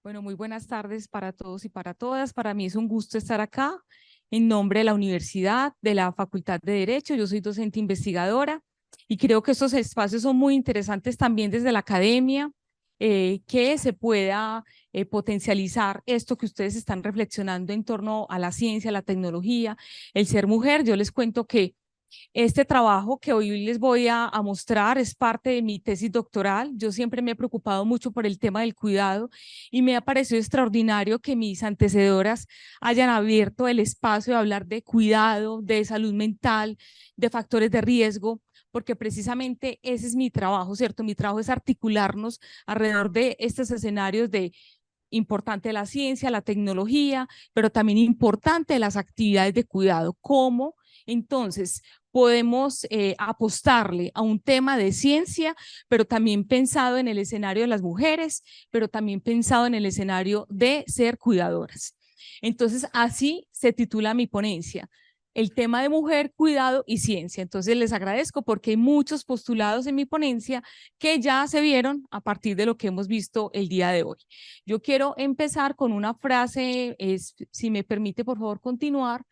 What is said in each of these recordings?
Bueno, muy buenas tardes para todos y para todas. Para mí es un gusto estar acá en nombre de la universidad, de la Facultad de Derecho. Yo soy docente investigadora y creo que estos espacios son muy interesantes también desde la academia, que se pueda potencializar esto que ustedes están reflexionando en torno a la ciencia, la tecnología, el ser mujer. Yo les cuento que este trabajo que hoy les voy a mostrar es parte de mi tesis doctoral. Yo siempre me he preocupado mucho por el tema del cuidado y me ha parecido extraordinario que mis antecedoras hayan abierto el espacio de hablar de cuidado, de salud mental, de factores de riesgo, porque precisamente ese es mi trabajo, ¿cierto? Mi trabajo es articularnos alrededor de estos escenarios de importante la ciencia, la tecnología, pero también importante las actividades de cuidado. ¿Cómo entonces podemos apostarle a un tema de ciencia, pero también pensado en el escenario de las mujeres, pero también pensado en el escenario de ser cuidadoras? Entonces, así se titula mi ponencia, el tema de mujer, cuidado y ciencia. Entonces les agradezco porque hay muchos postulados en mi ponencia que ya se vieron a partir de lo que hemos visto el día de hoy. Yo quiero empezar con una frase, si me permite por favor continuar,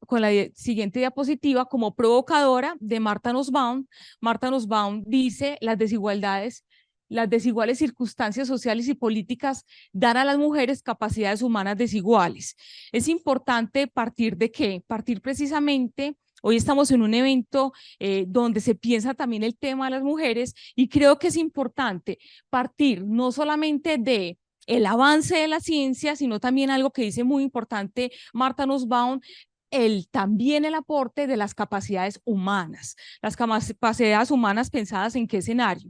con la siguiente diapositiva, como provocadora de Martha Nussbaum. Martha Nussbaum dice: las desiguales circunstancias sociales y políticas dan a las mujeres capacidades humanas desiguales. Es importante partir de qué? Partir precisamente. Hoy estamos en un evento donde se piensa también el tema de las mujeres y creo que es importante partir no solamente de el avance de la ciencia, sino también algo que dice muy importante Martha Nussbaum, también el aporte de las capacidades humanas. Las capacidades humanas pensadas en qué escenario.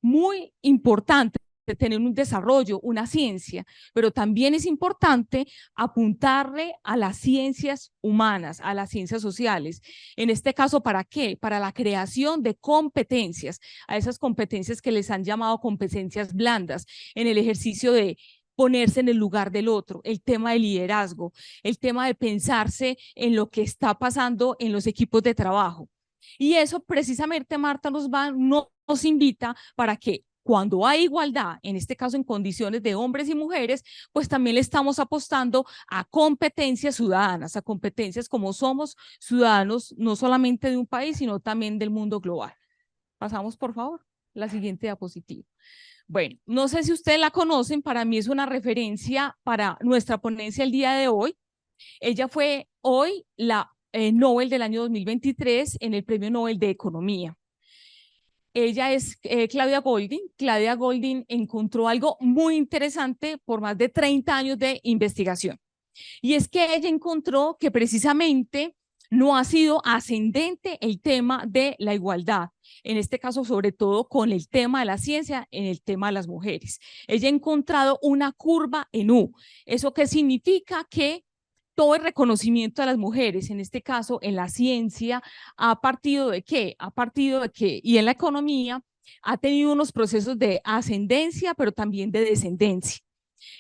Muy importante tener un desarrollo, una ciencia, pero también es importante apuntarle a las ciencias humanas, a las ciencias sociales. En este caso, ¿para qué? Para la creación de competencias, a esas competencias que les han llamado competencias blandas, en el ejercicio de ponerse en el lugar del otro, el tema de liderazgo, el tema de pensarse en lo que está pasando en los equipos de trabajo. Y eso precisamente Marta nos invita para que cuando hay igualdad, en este caso en condiciones de hombres y mujeres, pues también le estamos apostando a competencias ciudadanas, a competencias como somos ciudadanos no solamente de un país, sino también del mundo global. Pasamos, por favor, la siguiente diapositiva. Bueno, no sé si ustedes la conocen, para mí es una referencia para nuestra ponencia el día de hoy. Ella fue hoy la Nobel del año 2023 en el Premio Nobel de Economía. Ella es Claudia Goldin. Claudia Goldin encontró algo muy interesante por más de 30 años de investigación. Y es que ella encontró que precisamente no ha sido ascendente el tema de la igualdad, en este caso sobre todo con el tema de la ciencia, en el tema de las mujeres. Ella ha encontrado una curva en U. ¿Eso qué significa? Que todo el reconocimiento a las mujeres, en este caso en la ciencia, ¿ha partido de qué? Ha partido de que, y en la economía, ha tenido unos procesos de ascendencia, pero también de descendencia.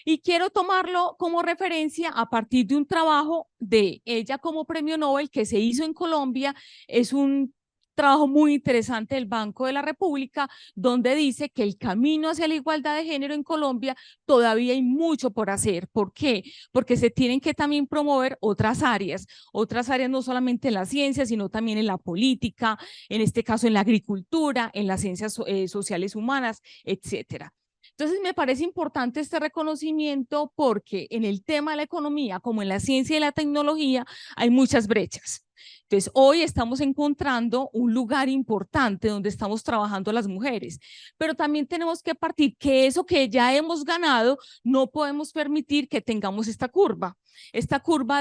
Y quiero tomarlo como referencia a partir de un trabajo de ella como premio Nobel que se hizo en Colombia. Es un trabajo muy interesante del Banco de la República, donde dice que el camino hacia la igualdad de género en Colombia todavía hay mucho por hacer. ¿Por qué? Porque se tienen que también promover otras áreas no solamente en la ciencia, sino también en la política, en este caso en la agricultura, en las ciencias sociales humanas, etcétera. Entonces, me parece importante este reconocimiento porque en el tema de la economía, como en la ciencia y la tecnología, hay muchas brechas. Entonces, hoy estamos encontrando un lugar importante donde estamos trabajando las mujeres, pero también tenemos que partir que eso que ya hemos ganado, no podemos permitir que tengamos esta curva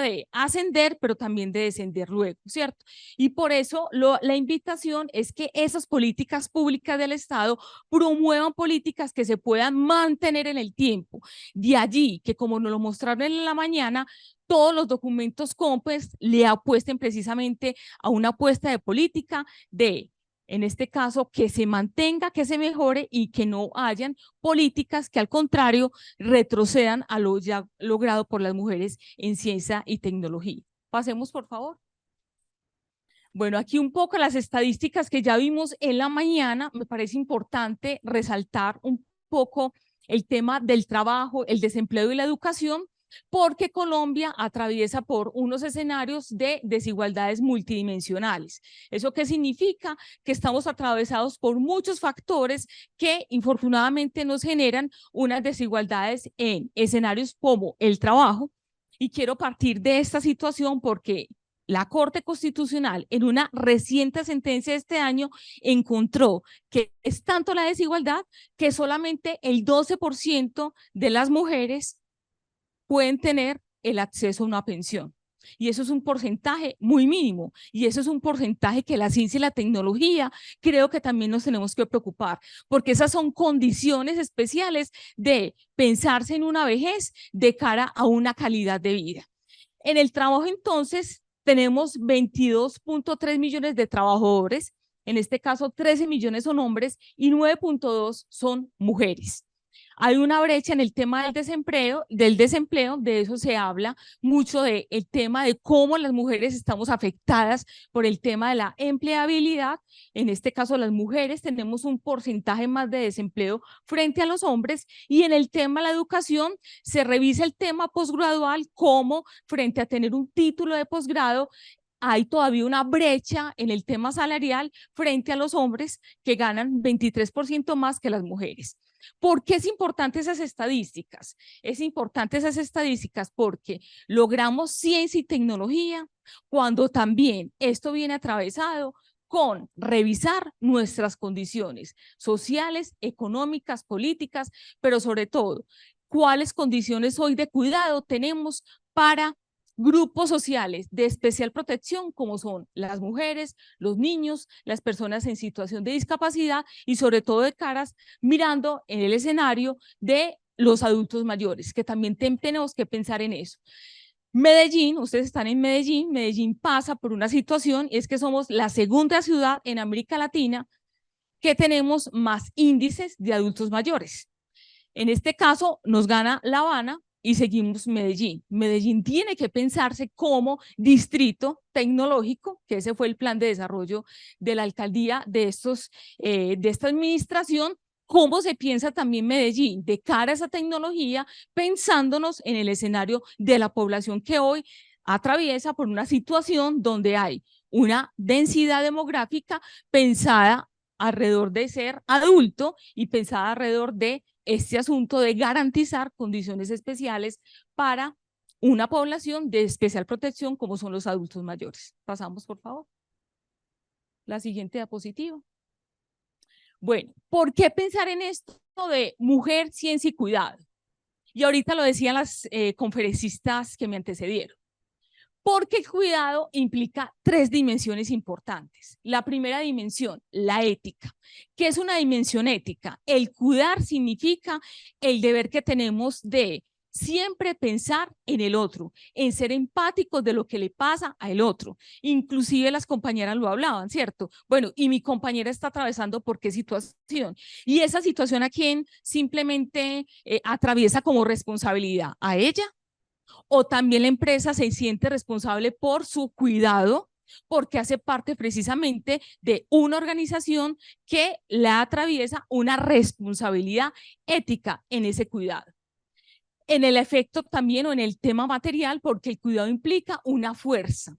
de ascender, pero también de descender luego, ¿cierto? Y por eso la invitación es que esas políticas públicas del Estado promuevan políticas que se puedan mantener en el tiempo. De allí que, como nos lo mostraron en la mañana, todos los documentos COMPES le apuesten precisamente a una apuesta de política de, en este caso, que se mantenga, que se mejore y que no hayan políticas que al contrario retrocedan a lo ya logrado por las mujeres en ciencia y tecnología. Pasemos, por favor. Bueno, aquí un poco las estadísticas que ya vimos en la mañana, me parece importante resaltar un poco el tema del trabajo, el desempleo y la educación, porque Colombia atraviesa por unos escenarios de desigualdades multidimensionales. ¿Eso qué significa? Que estamos atravesados por muchos factores que infortunadamente nos generan unas desigualdades en escenarios como el trabajo. Y quiero partir de esta situación porque la Corte Constitucional, en una reciente sentencia de este año, encontró que es tanto la desigualdad que solamente el 12% de las mujeres pueden tener el acceso a una pensión. Y eso es un porcentaje muy mínimo. Y eso es un porcentaje que la ciencia y la tecnología creo que también nos tenemos que preocupar, porque esas son condiciones especiales de pensarse en una vejez de cara a una calidad de vida. En el trabajo, entonces, tenemos 22.3 millones de trabajadores. En este caso, 13 millones son hombres y 9.2 son mujeres. Hay una brecha en el tema del desempleo, de eso se habla mucho, del tema de cómo las mujeres estamos afectadas por el tema de la empleabilidad. En este caso, las mujeres tenemos un porcentaje más de desempleo frente a los hombres, y en el tema de la educación se revisa el tema posgradual, como frente a tener un título de posgrado, hay todavía una brecha en el tema salarial frente a los hombres, que ganan 23% más que las mujeres. ¿Por qué es importante esas estadísticas? Es importante esas estadísticas porque logramos ciencia y tecnología cuando también esto viene atravesado con revisar nuestras condiciones sociales, económicas, políticas, pero sobre todo, cuáles condiciones hoy de cuidado tenemos para grupos sociales de especial protección, como son las mujeres, los niños, las personas en situación de discapacidad, y sobre todo de caras mirando en el escenario de los adultos mayores, que también tenemos que pensar en eso. Medellín, ustedes están en Medellín, Medellín pasa por una situación, y es que somos la segunda ciudad en América Latina que tenemos más índices de adultos mayores. En este caso nos gana La Habana y seguimos Medellín. Medellín tiene que pensarse como distrito tecnológico, que ese fue el plan de desarrollo de la alcaldía de esta administración. ¿Cómo se piensa también Medellín de cara a esa tecnología, pensándonos en el escenario de la población que hoy atraviesa por una situación donde hay una densidad demográfica pensada alrededor de ser adulto y pensada alrededor de este asunto de garantizar condiciones especiales para una población de especial protección como son los adultos mayores? Pasamos, por favor. La siguiente diapositiva. Bueno, ¿por qué pensar en esto de mujer, ciencia y cuidado? Y ahorita lo decían las conferencistas que me antecedieron. Porque el cuidado implica tres dimensiones importantes. La primera dimensión, la ética. ¿Qué es una dimensión ética? El cuidar significa el deber que tenemos de siempre pensar en el otro, en ser empáticos de lo que le pasa al otro. Inclusive las compañeras lo hablaban, ¿cierto? Bueno, y mi compañera está atravesando por qué situación. Y esa situación, ¿a quién simplemente atraviesa como responsabilidad? ¿A ella? ¿O también la empresa se siente responsable por su cuidado, porque hace parte precisamente de una organización que la atraviesa una responsabilidad ética en ese cuidado? En el efecto también, o en el tema material, porque el cuidado implica una fuerza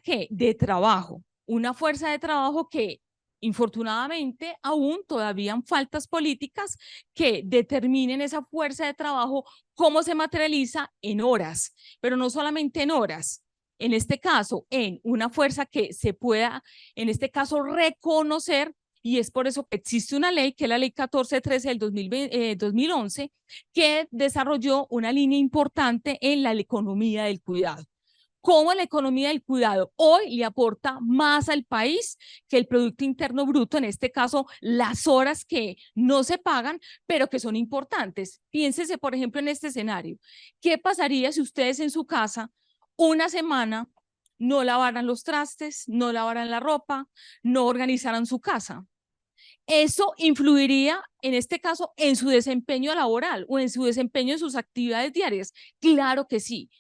que de trabajo, una fuerza de trabajo que infortunadamente aún todavía faltas políticas que determinen esa fuerza de trabajo, cómo se materializa en horas, pero no solamente en horas, en este caso en una fuerza que se pueda, en este caso, reconocer. Y es por eso que existe una ley, que es la ley 1413 del 2011, que desarrolló una línea importante en la economía del cuidado. Cómo la economía del cuidado hoy le aporta más al país que el Producto Interno Bruto, en este caso las horas que no se pagan, pero que son importantes. Piénsese, por ejemplo, en este escenario. ¿Qué pasaría si ustedes en su casa una semana no lavaran los trastes, no lavaran la ropa, no organizaran su casa? Eso influiría, en este caso, en su desempeño laboral o en su desempeño en sus actividades diarias. Claro que sí.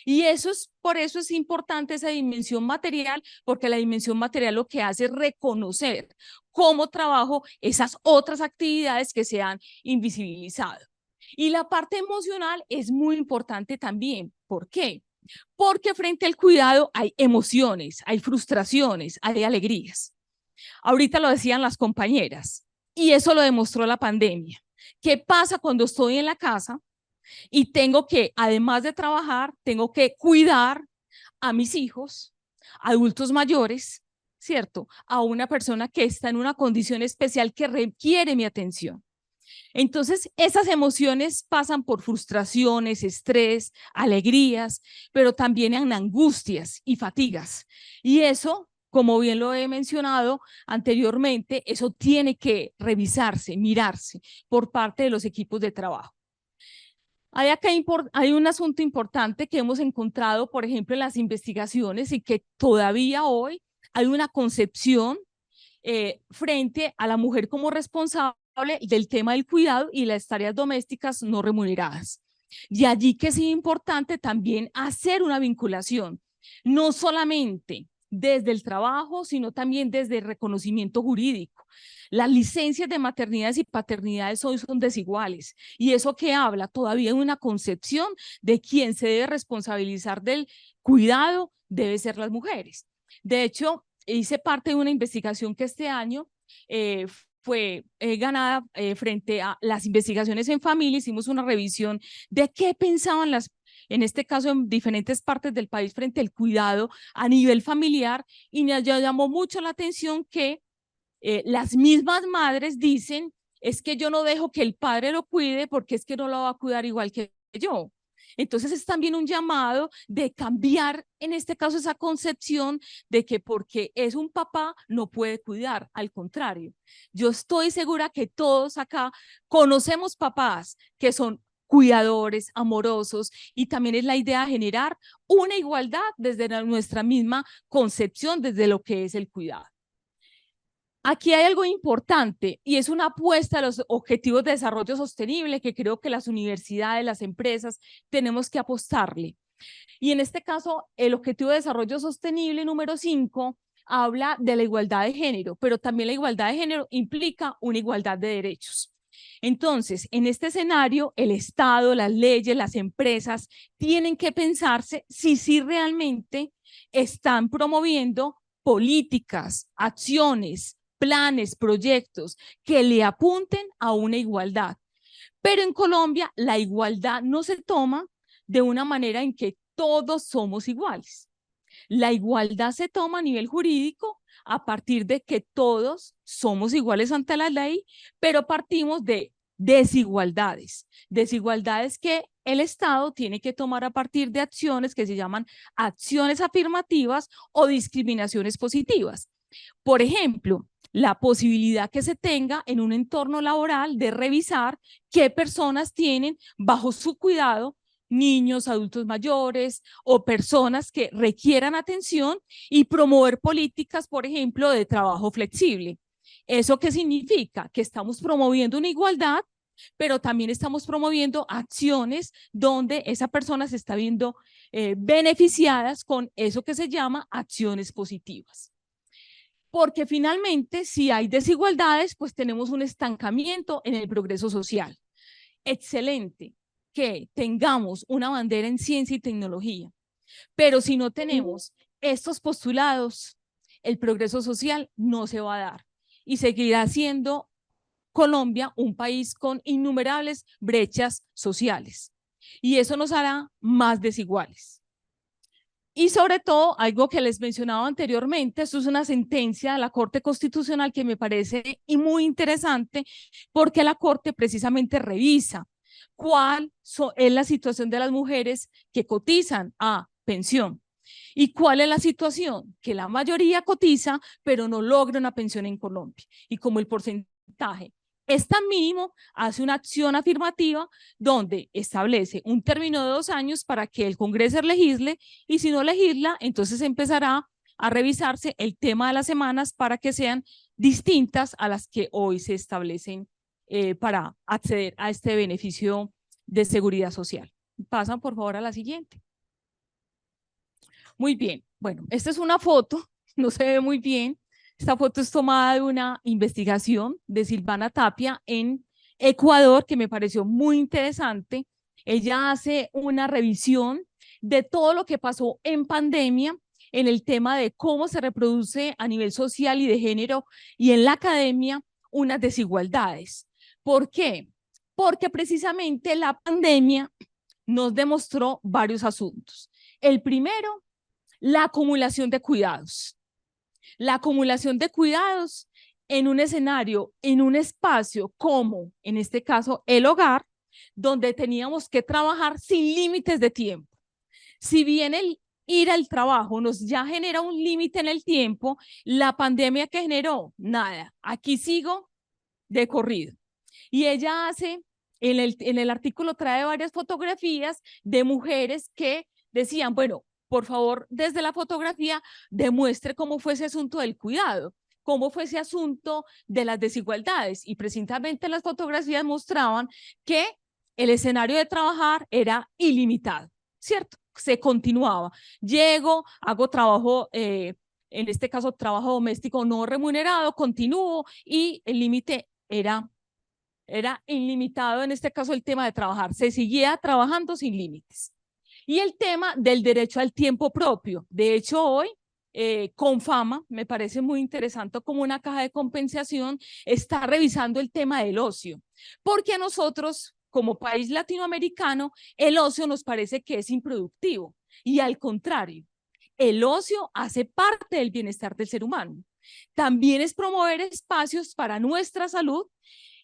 Y por eso es importante esa dimensión material, porque la dimensión material lo que hace es reconocer cómo trabajo esas otras actividades que se han invisibilizado. Y la parte emocional es muy importante también. ¿Por qué? Porque frente al cuidado hay emociones, hay frustraciones, hay alegrías. Ahorita lo decían las compañeras, y eso lo demostró la pandemia. ¿Qué pasa cuando estoy en la casa y tengo que, además de trabajar, tengo que cuidar a mis hijos, adultos mayores, ¿cierto? A una persona que está en una condición especial que requiere mi atención? Entonces, esas emociones pasan por frustraciones, estrés, alegrías, pero también en angustias y fatigas. Y eso, como bien lo he mencionado anteriormente, eso tiene que revisarse, mirarse por parte de los equipos de trabajo. Hay un asunto importante que hemos encontrado, por ejemplo, en las investigaciones y que todavía hoy hay una concepción frente a la mujer como responsable del tema del cuidado y las tareas domésticas no remuneradas. Y allí que es importante también hacer una vinculación, no solamente desde el trabajo, sino también desde el reconocimiento jurídico. Las licencias de maternidades y paternidades hoy son desiguales y eso que habla todavía de una concepción de quién se debe responsabilizar del cuidado debe ser las mujeres. De hecho, hice parte de una investigación que este año fue ganada frente a las investigaciones en familia. Hicimos una revisión de qué pensaban en este caso en diferentes partes del país frente al cuidado a nivel familiar y me llamó mucho la atención que las mismas madres dicen, es que yo no dejo que el padre lo cuide porque es que no lo va a cuidar igual que yo. Entonces es también un llamado de cambiar, en este caso, esa concepción de que porque es un papá no puede cuidar. Al contrario, yo estoy segura que todos acá conocemos papás que son cuidadores, amorosos, y también es la idea de generar una igualdad desde nuestra misma concepción, desde lo que es el cuidado. Aquí hay algo importante y es una apuesta a los objetivos de desarrollo sostenible que creo que las universidades, las empresas tenemos que apostarle. Y en este caso, el objetivo de desarrollo sostenible número 5 habla de la igualdad de género, pero también la igualdad de género implica una igualdad de derechos. Entonces, en este escenario, el Estado, las leyes, las empresas tienen que pensarse si realmente están promoviendo políticas, acciones, planes, proyectos que le apunten a una igualdad. Pero en Colombia la igualdad no se toma de una manera en que todos somos iguales. La igualdad se toma a nivel jurídico a partir de que todos somos iguales ante la ley, pero partimos de desigualdades, desigualdades que el Estado tiene que tomar a partir de acciones que se llaman acciones afirmativas o discriminaciones positivas. Por ejemplo, la posibilidad que se tenga en un entorno laboral de revisar qué personas tienen bajo su cuidado niños, adultos mayores o personas que requieran atención y promover políticas, por ejemplo, de trabajo flexible. ¿Eso qué significa? Que estamos promoviendo una igualdad, pero también estamos promoviendo acciones donde esa persona se está viendo beneficiadas con eso que se llama acciones positivas. Porque finalmente, si hay desigualdades, pues tenemos un estancamiento en el progreso social. Excelente que tengamos una bandera en ciencia y tecnología, pero si no tenemos estos postulados, el progreso social no se va a dar y seguirá siendo Colombia un país con innumerables brechas sociales y eso nos hará más desiguales. Y sobre todo, algo que les mencionaba anteriormente, esto es una sentencia de la Corte Constitucional que me parece muy interesante porque la Corte precisamente revisa cuál es la situación de las mujeres que cotizan a pensión. ¿Y cuál es la situación? Que la mayoría cotiza, pero no logra una pensión en Colombia. Y como el porcentaje es tan mínimo, hace una acción afirmativa donde establece un término de 2 años para que el Congreso legisle y si no legisla, entonces empezará a revisarse el tema de las semanas para que sean distintas a las que hoy se establecen para acceder a este beneficio de seguridad social. Pasan por favor a la siguiente. Muy bien. Bueno, esta es una foto, no se ve muy bien. Esta foto es tomada de una investigación de Silvana Tapia en Ecuador, que me pareció muy interesante. Ella hace una revisión de todo lo que pasó en pandemia en el tema de cómo se reproduce a nivel social y de género y en la academia unas desigualdades. ¿Por qué? Porque precisamente la pandemia nos demostró varios asuntos. El primero, la acumulación de cuidados. La acumulación de cuidados en un escenario, en un espacio como, en este caso, el hogar, donde teníamos que trabajar sin límites de tiempo. Si bien el ir al trabajo nos ya genera un límite en el tiempo, la pandemia que generó, nada, aquí sigo de corrido. Y ella hace, en el artículo trae varias fotografías de mujeres que decían, bueno, por favor, desde la fotografía, demuestre cómo fue ese asunto del cuidado, cómo fue ese asunto de las desigualdades. Y precisamente las fotografías mostraban que el escenario de trabajar era ilimitado, ¿cierto? Se continuaba. Llego, hago trabajo, en este caso trabajo doméstico no remunerado, continúo y el límite era ilimitado, en este caso el tema de trabajar, se seguía trabajando sin límites. Y el tema del derecho al tiempo propio. De hecho, hoy, Confama, me parece muy interesante como una caja de compensación, está revisando el tema del ocio, porque a nosotros, como país latinoamericano, el ocio nos parece que es improductivo, y al contrario, el ocio hace parte del bienestar del ser humano. También es promover espacios para nuestra salud.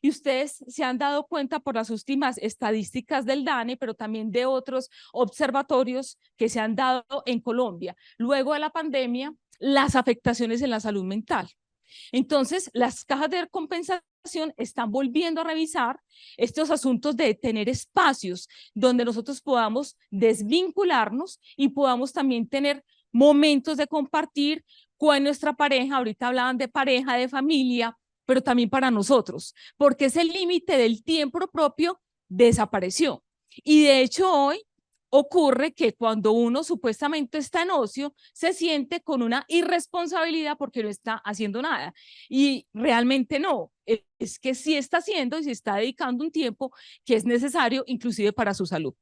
Y ustedes se han dado cuenta por las últimas estadísticas del DANE, pero también de otros observatorios que se han dado en Colombia, luego de la pandemia, las afectaciones en la salud mental. Entonces, las cajas de compensación están volviendo a revisar estos asuntos de tener espacios donde nosotros podamos desvincularnos y podamos también tener momentos de compartir con nuestra pareja. Ahorita hablaban de pareja, de familia, pero también para nosotros, porque ese límite del tiempo propio desapareció. Y de hecho hoy ocurre que cuando uno supuestamente está en ocio, se siente con una irresponsabilidad porque no está haciendo nada. Y realmente no, es que sí está haciendo y se está dedicando un tiempo que es necesario inclusive para su salud.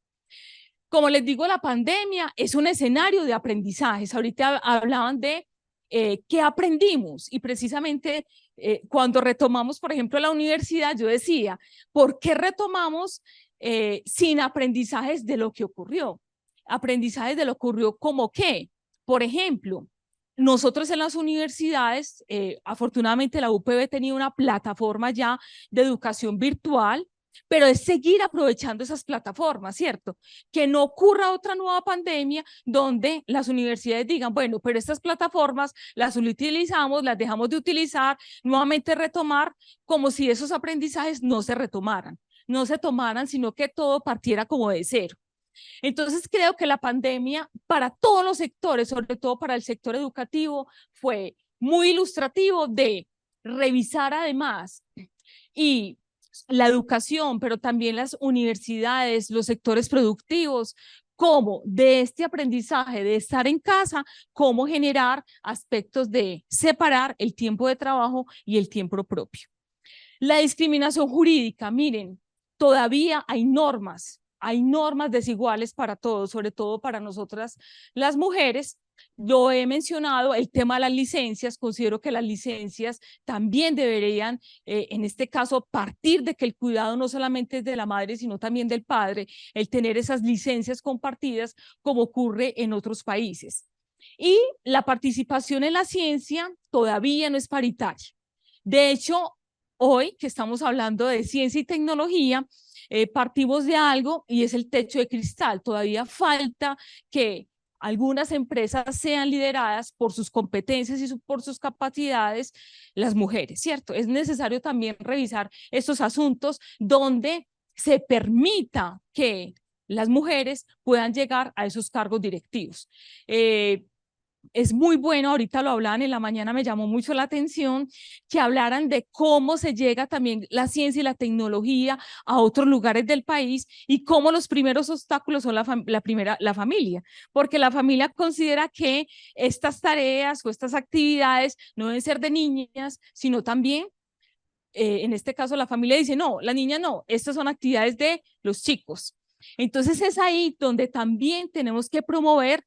Como les digo, la pandemia es un escenario de aprendizajes. Ahorita hablaban de qué aprendimos y precisamente cuando retomamos, por ejemplo, la universidad, yo decía, ¿por qué retomamos sin aprendizajes de lo que ocurrió? Aprendizajes de lo que ocurrió como qué. Por ejemplo, nosotros en las universidades, afortunadamente la UPB tenía una plataforma ya de educación virtual, pero es seguir aprovechando esas plataformas, ¿cierto? Que no ocurra otra nueva pandemia donde las universidades digan, bueno, pero estas plataformas las utilizamos, las dejamos de utilizar, nuevamente retomar, como si esos aprendizajes no se retomaran, no se tomaran, sino que todo partiera como de cero. Entonces creo que la pandemia para todos los sectores, sobre todo para el sector educativo, fue muy ilustrativo de revisar además y la educación, pero también las universidades, los sectores productivos, cómo de este aprendizaje de estar en casa, cómo generar aspectos de separar el tiempo de trabajo y el tiempo propio. La discriminación jurídica, miren, todavía hay normas desiguales para todos, sobre todo para nosotras las mujeres. Lo he mencionado, el tema de las licencias, considero que las licencias también deberían, en este caso, partir de que el cuidado no solamente es de la madre, sino también del padre, el tener esas licencias compartidas como ocurre en otros países. Y la participación en la ciencia todavía no es paritaria. De hecho, hoy que estamos hablando de ciencia y tecnología, partimos de algo y es el techo de cristal. Todavía falta que algunas empresas sean lideradas por sus competencias y por sus capacidades las mujeres, ¿cierto? Es necesario también revisar estos asuntos donde se permita que las mujeres puedan llegar a esos cargos directivos. es muy bueno, ahorita lo hablaban en la mañana, me llamó mucho la atención que hablaran de cómo se llega también la ciencia y la tecnología a otros lugares del país y cómo los primeros obstáculos son la familia, porque la familia considera que estas tareas o estas actividades no deben ser de niñas, sino también en este caso la familia dice, no, la niña no, estas son actividades de los chicos. Entonces es ahí donde también tenemos que promover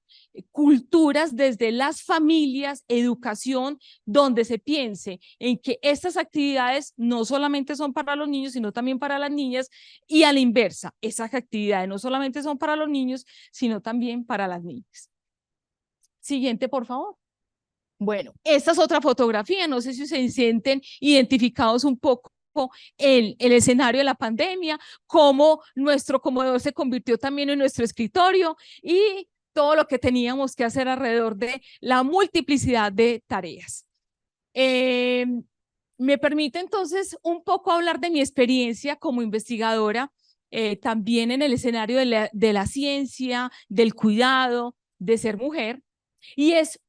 culturas desde las familias, educación, donde se piense en que estas actividades no solamente son para los niños, sino también para las niñas, y a la inversa, esas actividades no solamente son para los niños, sino también para las niñas. Siguiente, por favor. Bueno, esta es otra fotografía, no sé si se sienten identificados un poco el escenario de la pandemia, cómo nuestro comedor se convirtió también en nuestro escritorio y todo lo que teníamos que hacer alrededor de la multiplicidad de tareas. Me permite entonces un poco hablar de mi experiencia como investigadora, también en el escenario de la ciencia, del cuidado, de ser mujer, y es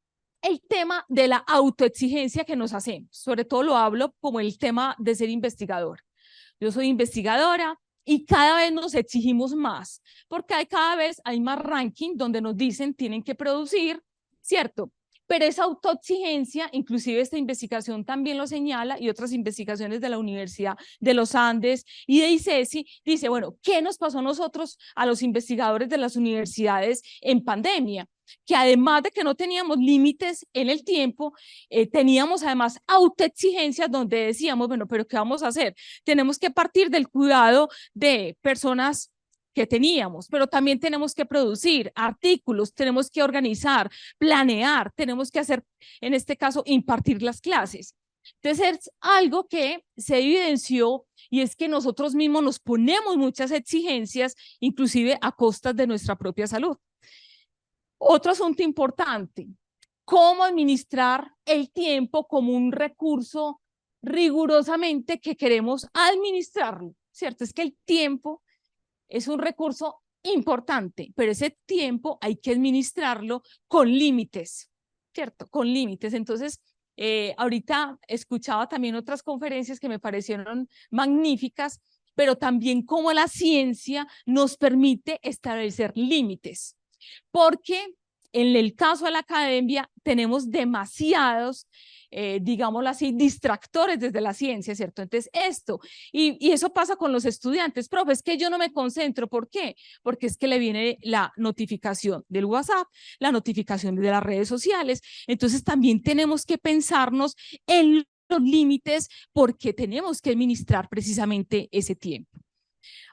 el tema de la autoexigencia que nos hacemos. Sobre todo lo hablo como el tema de ser investigador. Yo soy investigadora y cada vez nos exigimos más, porque cada vez hay más ranking donde nos dicen tienen que producir, ¿cierto? Pero esa autoexigencia, inclusive esta investigación también lo señala y otras investigaciones de la Universidad de los Andes y de ICESI, dice, bueno, ¿qué nos pasó a nosotros, a los investigadores de las universidades en pandemia? Que además de que no teníamos límites en el tiempo, teníamos además autoexigencias donde decíamos, bueno, pero ¿qué vamos a hacer? Tenemos que partir del cuidado de personas que teníamos, pero también tenemos que producir artículos, tenemos que organizar, planear, tenemos que hacer, en este caso, impartir las clases. Entonces es algo que se evidenció y es que nosotros mismos nos ponemos muchas exigencias, inclusive a costas de nuestra propia salud. Otro asunto importante, cómo administrar el tiempo como un recurso rigurosamente que queremos administrarlo, ¿cierto? Es que el tiempo es un recurso importante, pero ese tiempo hay que administrarlo con límites, ¿cierto? Con límites. Entonces, ahorita escuchaba también otras conferencias que me parecieron magníficas, pero también cómo la ciencia nos permite establecer límites, porque en el caso de la academia tenemos demasiados, digámoslo así, distractores desde la ciencia, ¿cierto? Entonces y eso pasa con los estudiantes, profe, es que yo no me concentro, ¿por qué? Porque es que le viene la notificación del WhatsApp, la notificación de las redes sociales, entonces también tenemos que pensarnos en los límites porque tenemos que administrar precisamente ese tiempo.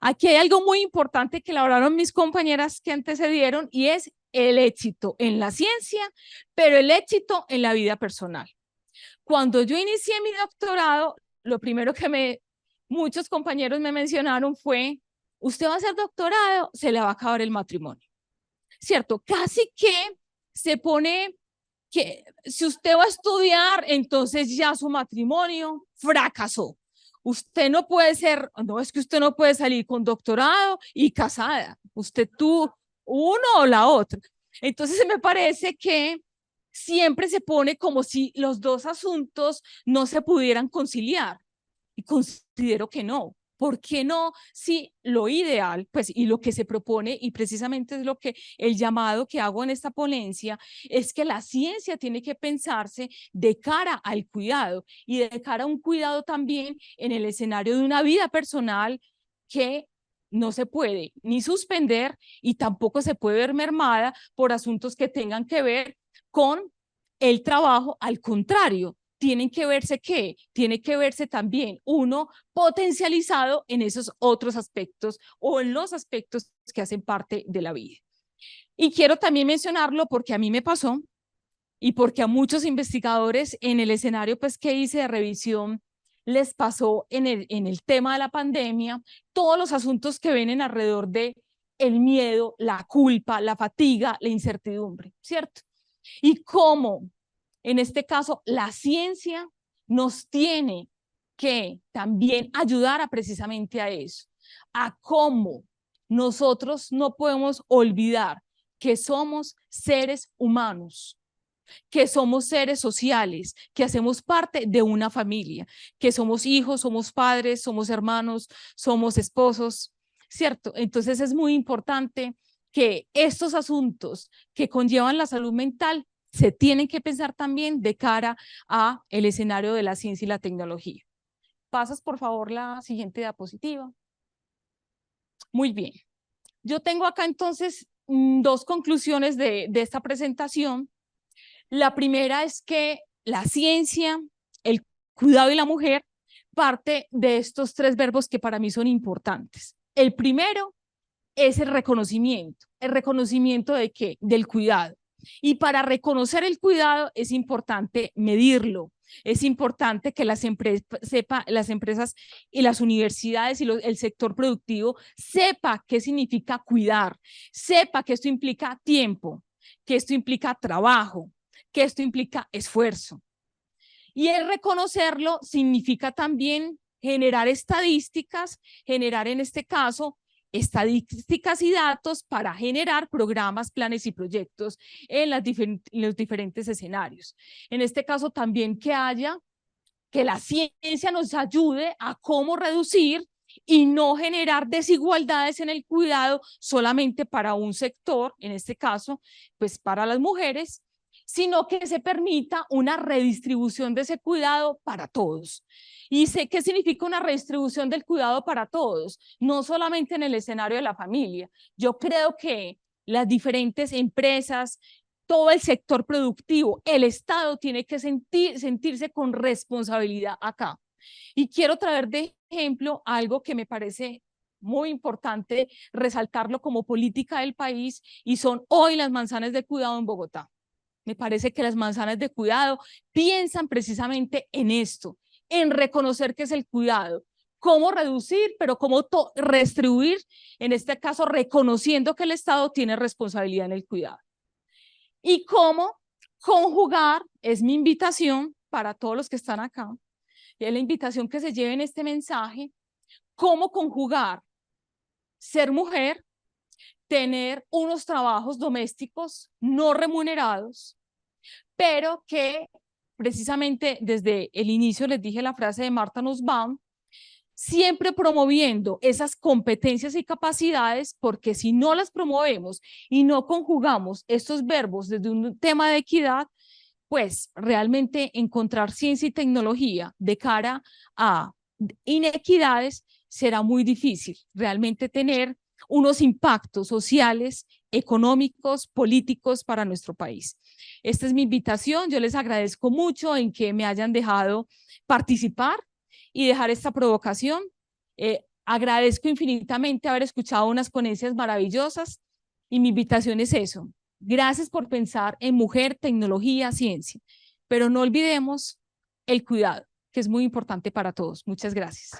Aquí hay algo muy importante que elaboraron mis compañeras que antecedieron y es el éxito en la ciencia, pero el éxito en la vida personal. Cuando yo inicié mi doctorado, lo primero que muchos compañeros me mencionaron fue, usted va a hacer doctorado, se le va a acabar el matrimonio, ¿cierto? Casi que se pone que si usted va a estudiar, entonces ya su matrimonio fracasó. Usted no puede ser, no es que usted no puede salir con doctorado y casada. Usted tú, uno o la otra. Entonces me parece que siempre se pone como si los dos asuntos no se pudieran conciliar. Y considero que no. ¿Por qué no? Si lo ideal, pues, y lo que se propone, y precisamente es lo que el llamado que hago en esta ponencia, es que la ciencia tiene que pensarse de cara al cuidado y de cara a un cuidado también en el escenario de una vida personal que no se puede ni suspender y tampoco se puede ver mermada por asuntos que tengan que ver con el trabajo, al contrario, tienen que verse qué, tiene que verse también uno potencializado en esos otros aspectos o en los aspectos que hacen parte de la vida. Y quiero también mencionarlo porque a mí me pasó y porque a muchos investigadores en el escenario pues que hice de revisión les pasó en el tema de la pandemia, todos los asuntos que vienen alrededor de el miedo, la culpa, la fatiga, la incertidumbre, ¿cierto? Y cómo en este caso, la ciencia nos tiene que también ayudar a precisamente a eso, a cómo nosotros no podemos olvidar que somos seres humanos que somos seres sociales, que hacemos parte de una familia, que somos hijos, somos padres, somos hermanos, somos esposos, ¿cierto? Entonces es muy importante que estos asuntos que conllevan la salud mental se tienen que pensar también de cara a el escenario de la ciencia y la tecnología. Pasas, por favor, la siguiente diapositiva. Muy bien. Yo tengo acá entonces dos conclusiones de esta presentación. La primera es que la ciencia, el cuidado y la mujer parte de estos tres verbos que para mí son importantes. El primero es el reconocimiento de qué, del cuidado. Y para reconocer el cuidado es importante medirlo. Es importante que las empresas y las universidades y el sector productivo sepa qué significa cuidar, sepa que esto implica tiempo, que esto implica trabajo, que esto implica esfuerzo. Y el reconocerlo significa también generar estadísticas, generar en este caso estadísticas y datos para generar programas, planes y proyectos en los diferentes escenarios. En este caso también que la ciencia nos ayude a cómo reducir y no generar desigualdades en el cuidado solamente para un sector, en este caso, pues para las mujeres, sino que se permita una redistribución de ese cuidado para todos. ¿Y sé qué significa una redistribución del cuidado para todos? No solamente en el escenario de la familia. Yo creo que las diferentes empresas, todo el sector productivo, el Estado tiene que sentirse con responsabilidad acá. Y quiero traer de ejemplo algo que me parece muy importante resaltarlo como política del país y son hoy las manzanas de cuidado en Bogotá. Me parece que las manzanas de cuidado piensan precisamente en esto, en reconocer qué es el cuidado, cómo reducir, pero cómo redistribuir, en este caso reconociendo que el Estado tiene responsabilidad en el cuidado. Y cómo conjugar, es mi invitación para todos los que están acá, y es la invitación que se lleven este mensaje, cómo conjugar ser mujer, tener unos trabajos domésticos no remunerados, pero que precisamente desde el inicio les dije la frase de Martha Nussbaum, siempre promoviendo esas competencias y capacidades, porque si no las promovemos y no conjugamos estos verbos desde un tema de equidad, pues realmente encontrar ciencia y tecnología de cara a inequidades será muy difícil. Realmente tener unos impactos sociales, económicos, políticos para nuestro país. Esta es mi invitación. Yo les agradezco mucho en que me hayan dejado participar y dejar esta provocación. Agradezco infinitamente haber escuchado unas ponencias maravillosas y mi invitación es eso. Gracias por pensar en mujer, tecnología, ciencia, pero no olvidemos el cuidado, que es muy importante para todos. Muchas gracias.